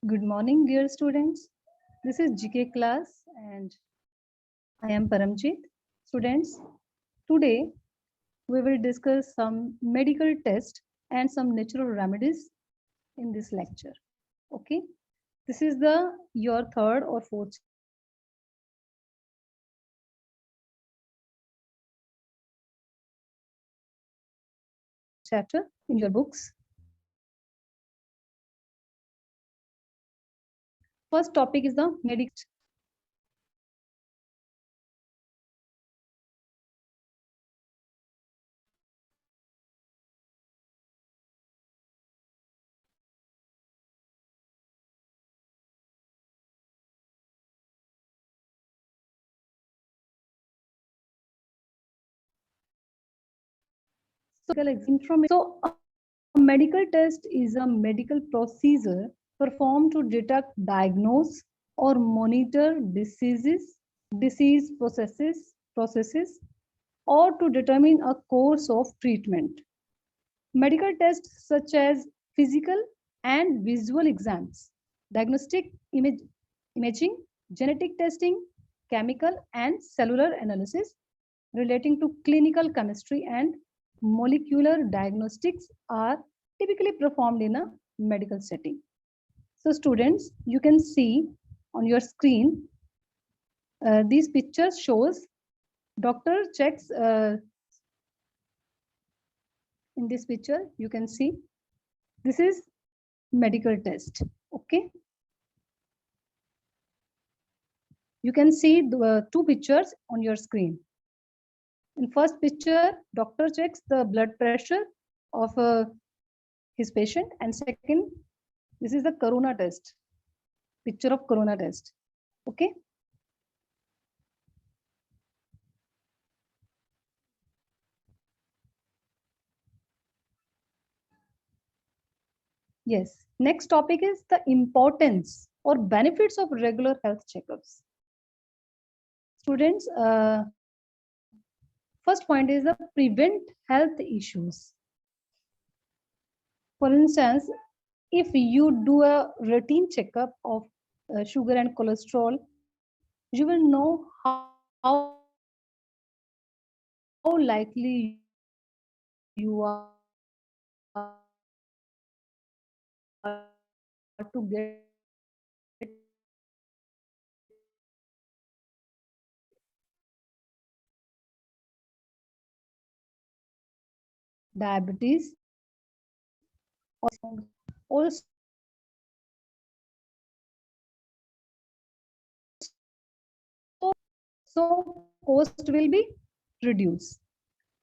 Good morning, dear students. This is GK class and I am Paramjit. Students, today we will discuss some medical tests and some natural remedies in this lecture. Okay, this is the your third or fourth chapter in your books. First topic is the medical test. So a medical test is a medical procedure performed to detect, diagnose, or monitor disease processes, or to determine a course of treatment. Medical tests such as physical and visual exams, diagnostic imaging, genetic testing, chemical and cellular analysis relating to clinical chemistry and molecular diagnostics are typically performed in a medical setting. So students, you can see on your screen, these pictures shows doctor checks in this picture, you can see this is medical test. Okay, you can see the two pictures on your screen. In first picture, doctor checks the blood pressure of his patient, and second, this is the corona test, picture of corona test. Okay, yes, next topic is the importance or benefits of regular health checkups. Students, first point is the prevent health issues. For instance, if you do a routine checkup of sugar and cholesterol, you will know how likely you are to get diabetes also so cost will be reduced.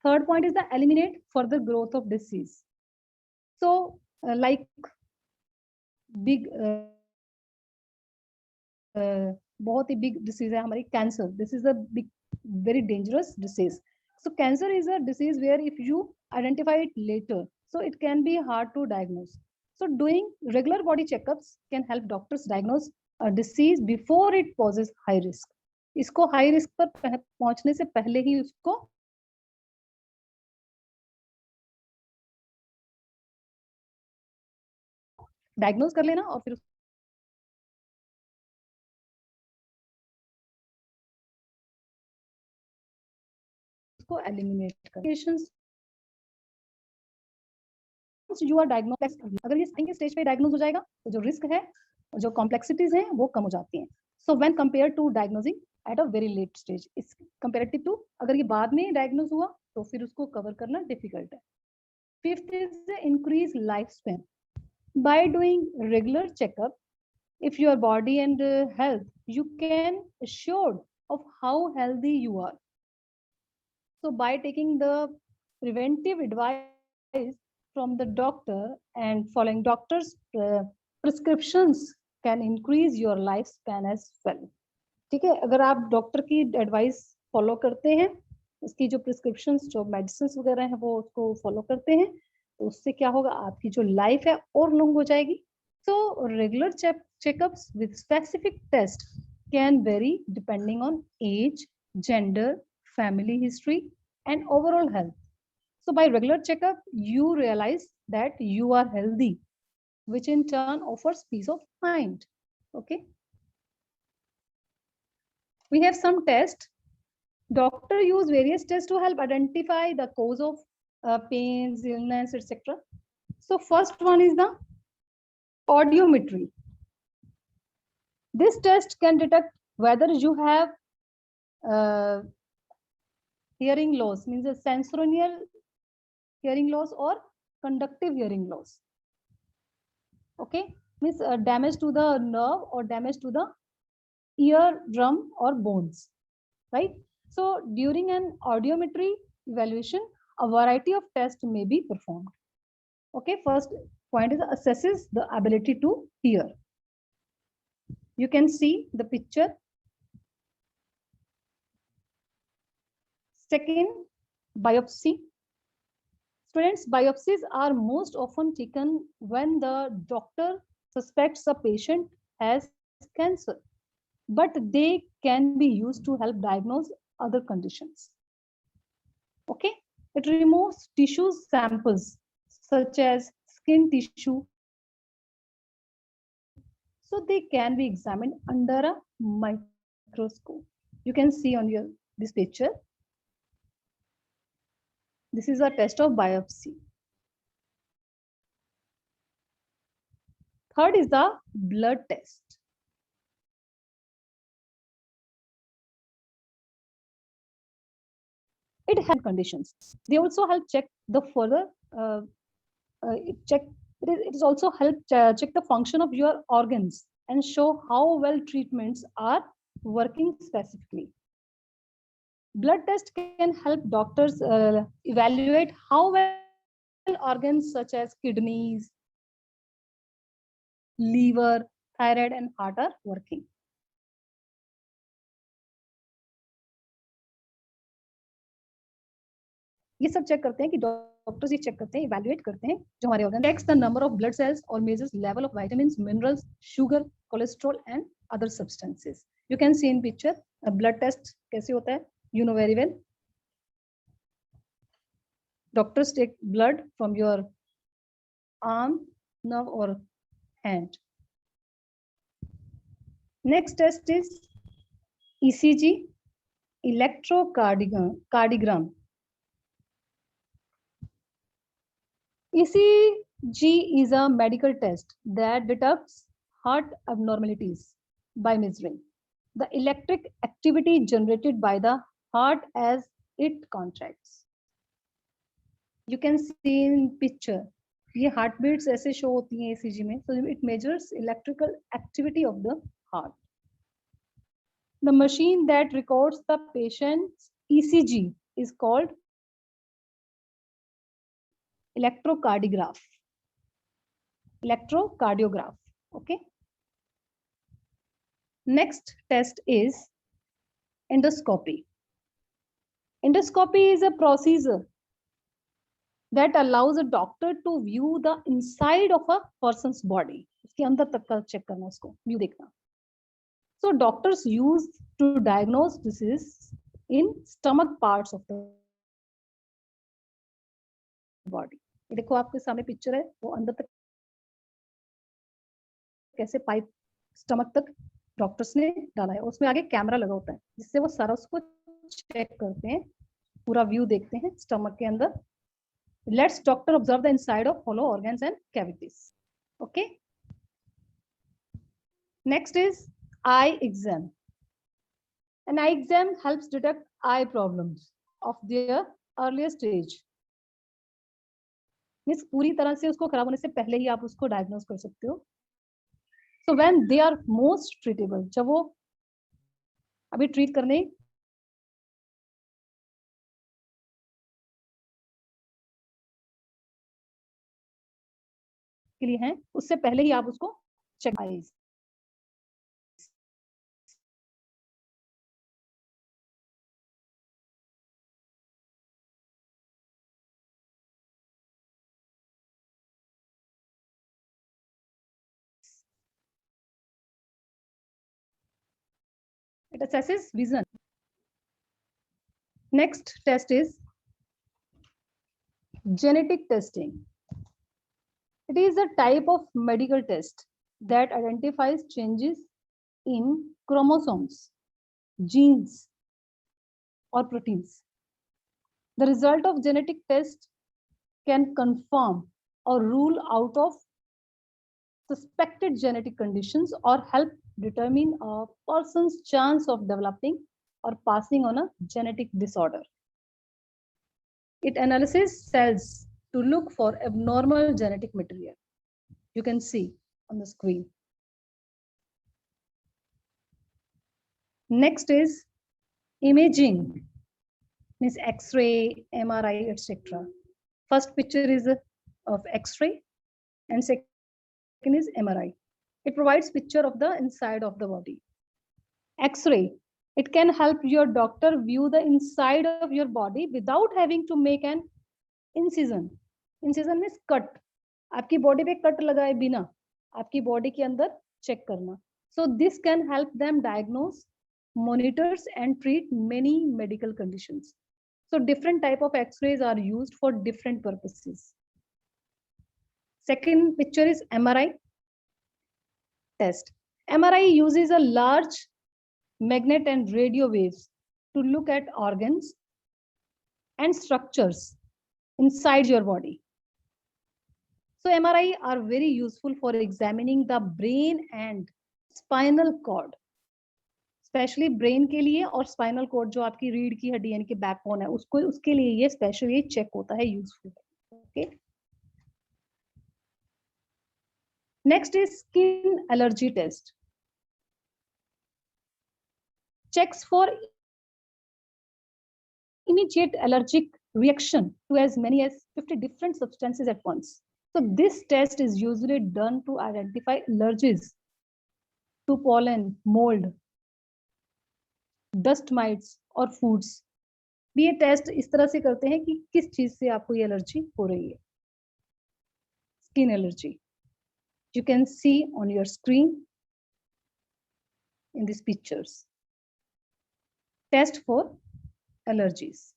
Third point is the eliminate further growth of disease. So like big बहुत ही big disease है हमारी cancer. This is a big very dangerous disease. So cancer is a disease where if you identify it later, so it can be hard to diagnose. So doing regular body checkups can help doctors diagnose a disease before it poses high risk. इसको high risk पर पहुंचने से पहले ही उसको diagnose कर लेना और फिर उसको एलिमिनेट कर यू आर डायग्नोज अगर ये सेकंड स्टेज पे डायग्नोज हो जाएगा तो जो रिस्क है और जो कॉम्प्लेक्सिटीज हैं वो कम हो जाती हैं. So when compare to diagnosing at a very late stage is comparative to अगर ये बाद में डायग्नोज हुआ तो फिर उसको कवर करना डिफिकल्ट है. Fifth is increase life span. By doing regular checkup if your body and health, you can assured of how healthy you are. So by taking the preventive advice from the doctor and following doctor's prescriptions can increase your lifespan as well. ठीक है, अगर आप doctor की advice follow करते हैं, उसकी जो prescriptions जो मेडिसिन वगैरह हैं वो उसको फॉलो करते हैं, तो उससे क्या होगा, आपकी जो लाइफ है और लॉन्ग हो जाएगी. So regular checkups with specific tests can vary depending on age, gender, family history, and overall health. So by regular checkup, you realize that you are healthy. which in turn offers peace of mind. Okay. We have some tests. Doctor use various tests to help identify the cause of pains, illness, etc. So first one is the audiometry. This test can detect whether you have hearing loss, means a sensorial hearing loss or conductive hearing loss. Okay, means damage to the nerve or damage to the eardrum or bones, right? So during an audiometry evaluation, a variety of tests may be performed. Okay, first point is assesses the ability to hear. You can see the picture. Second, biopsy. Students, biopsies are most often taken when the doctor suspects a patient has cancer, but they can be used to help diagnose other conditions. Okay, it removes tissue samples such as skin tissue, so they can be examined under a microscope. You can see on your this picture. This is a test of biopsy. Third is the blood test. It has conditions. They also help check the further it is also help check the function of your organs and show how well treatments are working specifically. Blood test can help doctors evaluate how well organs such as kidneys, liver, thyroid and heart are working. ये सब check करते हैं कि doctors ये check करते हैं, evaluate करते हैं जो हमारे organ checks the number of blood cells और measures level of vitamins, minerals, sugar, cholesterol and other substances. You can see in picture blood test कैसे होता है. You know very well. Doctors take blood from your arm, nerve or hand. Next test is ECG, electrocardiogram. ECG is a medical test that detects heart abnormalities by measuring the electric activity generated by the heart as it contracts. You can see in picture, ये heart beats ऐसे show होती हैं ECG में. So it measures electrical activity of the heart. The machine that records the patient's ECG is called electrocardiograph. Electrocardiograph. Okay. Next test is endoscopy. Endoscopy is a procedure that allows a doctor to view the inside of a person's body. उसके अंदर तक का check करना, उसको view देखना. So doctors use to diagnose disease in stomach parts of the body. ये देखो आपके सामने पिक्चर है, वो अंदर तक कैसे पाइप स्टमक तक डॉक्टर्स ने डाला है. उसमें आगे कैमरा लगा होता है जिससे वो सारा उसको चेक करते हैं, पूरा व्यू देखते हैं स्टमक के अंदर. Let's doctor observe the inside of hollow organs and cavities. Okay. Next is eye exam. An eye exam helps detect eye problems of their earlier stage. Means पूरी तरह से उसको खराब होने से पहले ही आप उसको diagnose कर सकते हो. So when they are most treatable, जब वो अभी treat करने के लिए हैं, उससे पहले ही आप उसको check eyes. It assesses vision. Next test is genetic testing. It is a type of medical test that identifies changes in chromosomes, genes, or proteins. The result of genetic test can confirm or rule out of suspected genetic conditions or help determine a person's chance of developing or passing on a genetic disorder. It analyzes cells to look for abnormal genetic material. You can see on the screen. Next is imaging, means X-ray, MRI, etc. First picture is of X-ray and second is MRI. It provides picture of the inside of the body. X-ray, it can help your doctor view the inside of your body without having to make an incision. Incision means cut. आपकी body पे cut लगाए बिना आपकी body के अंदर check करना. So this can help them diagnose, monitors and treat many medical conditions. So different type of X-rays are used for different purposes. Second picture is MRI test. MRI uses a large magnet and radio waves to look at organs and structures inside your body. So MRI are very useful for examining the brain and spinal cord, specially brain के लिए और spinal cord जो आपकी रीढ़ की हड्डी यानी कि बैकबोन है उसको उसके लिए ये स्पेशली चेक होता है, यूजफुल है. Okay, next is skin allergy test. Checks for immediate allergic reaction to as many as 50 different substances at once. So this test is usually done to identify allergies to pollen, mold, dust mites और foods. भी ये test इस तरह से करते हैं कि किस चीज से आपको ये एलर्जी हो रही है. Skin allergy you can see on your screen in these pictures. Test for allergies.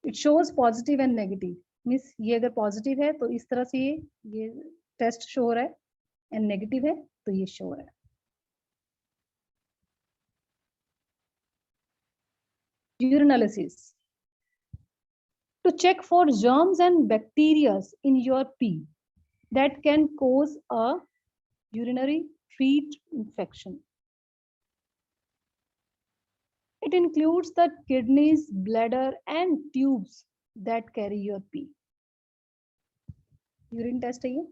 It shows positive and negative. Means ये अगर पॉजिटिव है तो इस तरह से ये टेस्ट शो हो रहा है, एंड नेगेटिव है तो ये शो हो रहा है. Urinalysis. To check for germs and bacteria in your pee that can cause a urinary tract infection. It includes the kidneys, bladder, and tubes that carry your pee. Urine test है ये.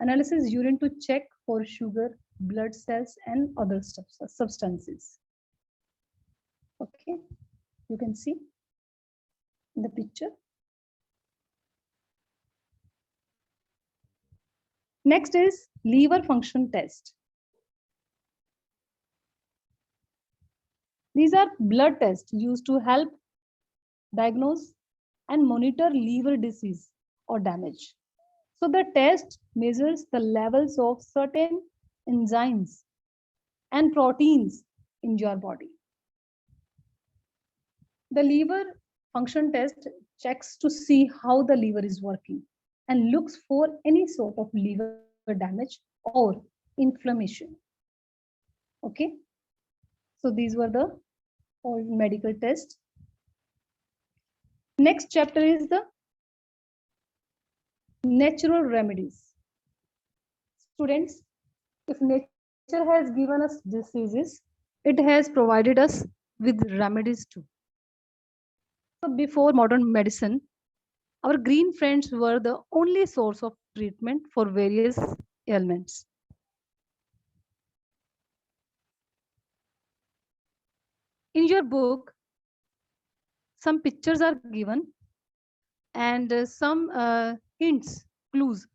Analysis urine to check for sugar, blood cells, and other substances. Okay, you can see in the picture. Next is liver function test. These are blood tests used to help diagnose and monitor liver disease or damage. So the test measures the levels of certain enzymes and proteins in your body. The liver function test checks to see how the liver is working and looks for any sort of liver damage or inflammation. Okay, so these were the all medical tests. Next chapter is the natural remedies. Students, if nature has given us diseases, it has provided us with remedies too. So before modern medicine, our green friends were the only source of treatment for various ailments. In your book, some pictures are given and some hints, clues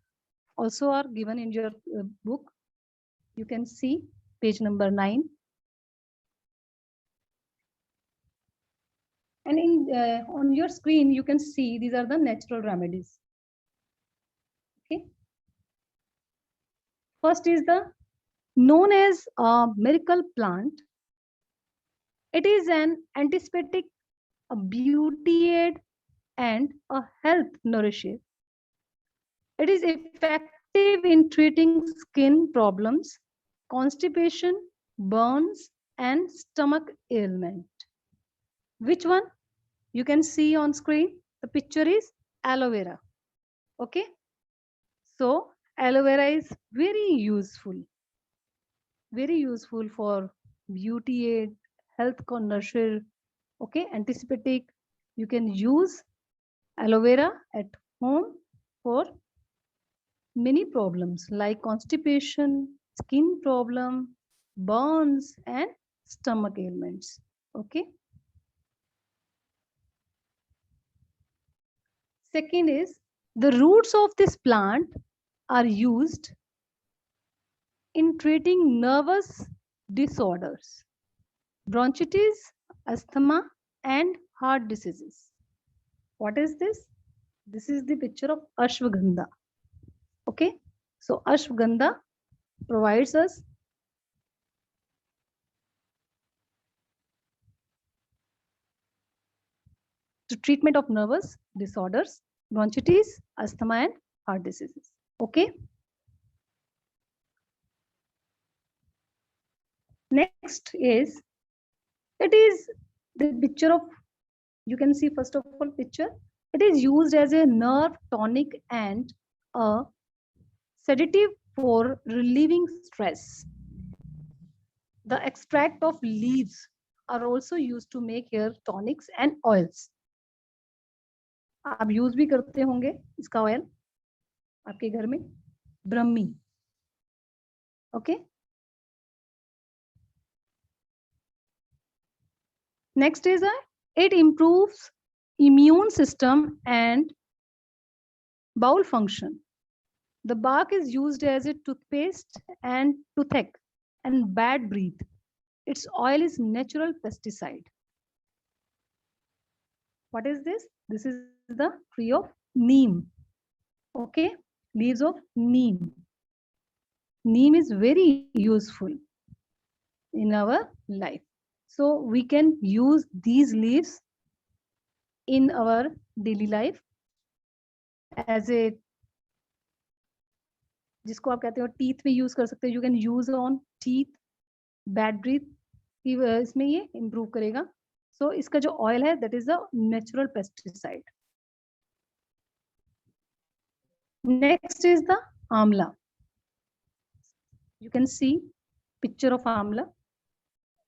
also are given in your book. You can see page number 9. And in on your screen, you can see these are the natural remedies. Okay. First is the known as a miracle plant. It is an antiseptic, a beauty aid, and a health nourisher. It is effective in treating skin problems, constipation, burns, and stomach ailment. Which one? You can see on screen. The picture is aloe vera. Okay. So aloe vera is very useful for beauty aid, health nurture. Okay, anticipatic. You can use aloe vera at home for many problems like constipation, skin problem, burns, and stomach ailments. Okay. Second is the roots of this plant are used in treating nervous disorders, bronchitis, asthma, and heart diseases. What is this? This is the picture of ashwagandha. Okay, so ashwagandha provides us to treatment of nervous disorders, bronchitis, asthma, and heart diseases. Okay. Next is, it is the picture of, you can see first of all picture. It is used as a nerve tonic and a sedative for relieving stress. The extract of leaves are also used to make hair tonics and oils. आप use भी करते होंगे इसका oil आपके घर में, ब्रह्मी. Okay. Next is it improves immune system and bowel function. The bark is used as a toothpaste and toothache and bad breath. Its oil is natural pesticide. What is this? This is the tree of neem. Okay, leaves of neem. Neem is very useful in our life. So we can use these leaves in our daily life as a, जिसको आप कहते हो teeth में use कर सकते हो. You can use on teeth, bad breath इसमें ये इम्प्रूव करेगा. सो इसका जो ऑयल है that is a natural pesticide. Next is the आंवला. You can see picture of amla.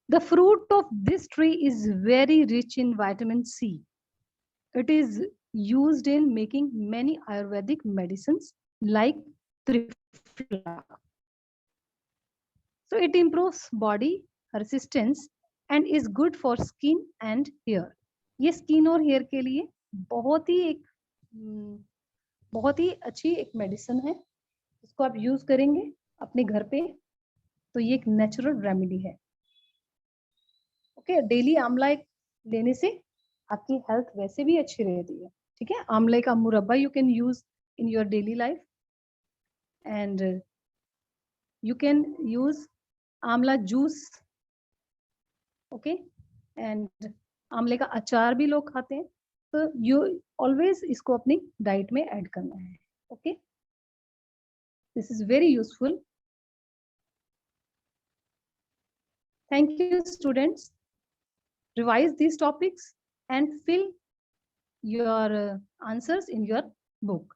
The fruit of this tree is very rich in vitamin C. It is used in making many Ayurvedic medicines like Triphala. So it improves body resistance and is good for skin and hair. ये skin और hair के लिए बहुत ही अच्छी एक medicine है. इसको आप यूज करेंगे अपने घर पे तो ये एक नेचुरल रेमेडी है. ओके, डेली आंवला एक लेने से आपकी हेल्थ वैसे भी अच्छी रहती है. ठीक है, आंवले का मुरब्बा you can use in your daily life and you can use आंवला जूस. ओके, एंड आंवले का अचार भी लोग खाते हैं. तो यू ऑलवेज इसको अपनी डाइट में ऐड करना है. Okay, this is very useful. Thank you, students. Revise these topics and fill your answers in your book.